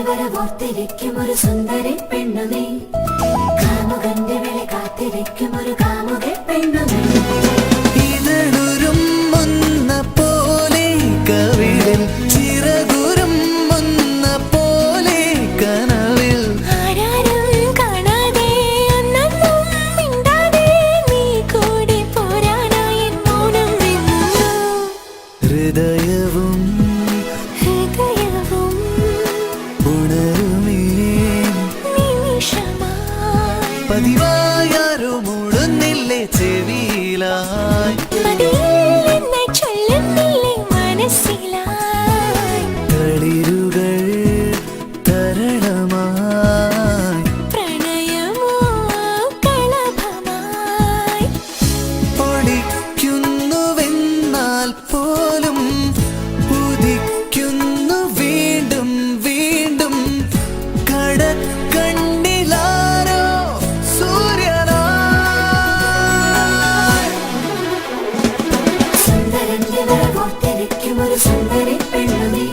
വരവോർത്തിരിക്കും ഒരു സുന്ദരി പെണ്ണുനീ, കാമുകന്റെ വിളി കാത്തിരിക്കും ഒരു കാമുക പെണ്ണുനീ. ഇതളുരുമ്മുന്ന പോലെ കവിളിൽ ചിറകുരുമ്മുന്ന പോലെ കനവിൽ ആരാരും കാണാതെ ഒന്നും മിണ്ടാതെ നീ കൂടി പോരാനായി മൗനം നിന്നു. ഹൃദയവും ഉണരുമേ നിമിഷമായി പതിവായാരോ മൂടുന്നില്ലേ ചെവിയിലായി, മതിയില്ലെന്ന് ചൊല്ലുന്നില്ലേ മനസ്സിലായി. തളിരുകൾ തരളമായി പ്രണയമോ കളഭമായി ഒളിക്കുന്നുവെന്നാൽ പോലും ഉദിക്കുന്നു വീണ്ടും വീണ്ടും കടക്കണ്ണിലാരോ സൂര്യനായി. സുന്ദരന്റെ വരവോർത്തിരിക്കും ഒരു സുന്ദരി പെണ്ണുനീ,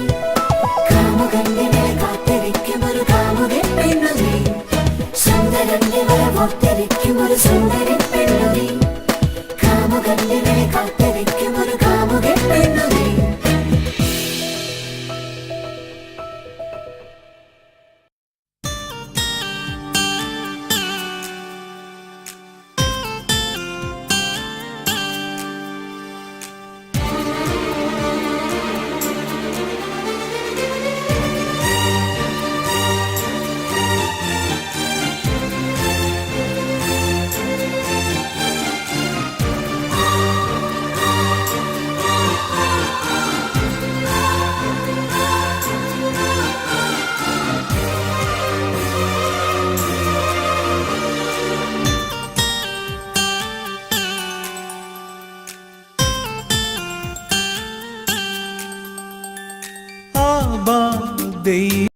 കാമുകന്റെ വിളി കാത്തിരിക്കും ഒരു കാമുക പെണ്ണുനീ. സുന്ദരന്റെ വരവോർത്തിരിക്കും ഒരു സുന്ദരി പെണ്ണുനീ, കാമുകന്റെ വിളി കാത്തിരിക്കും ഒരു കാമുക പെണ്ണുനീ. ആബാദൈ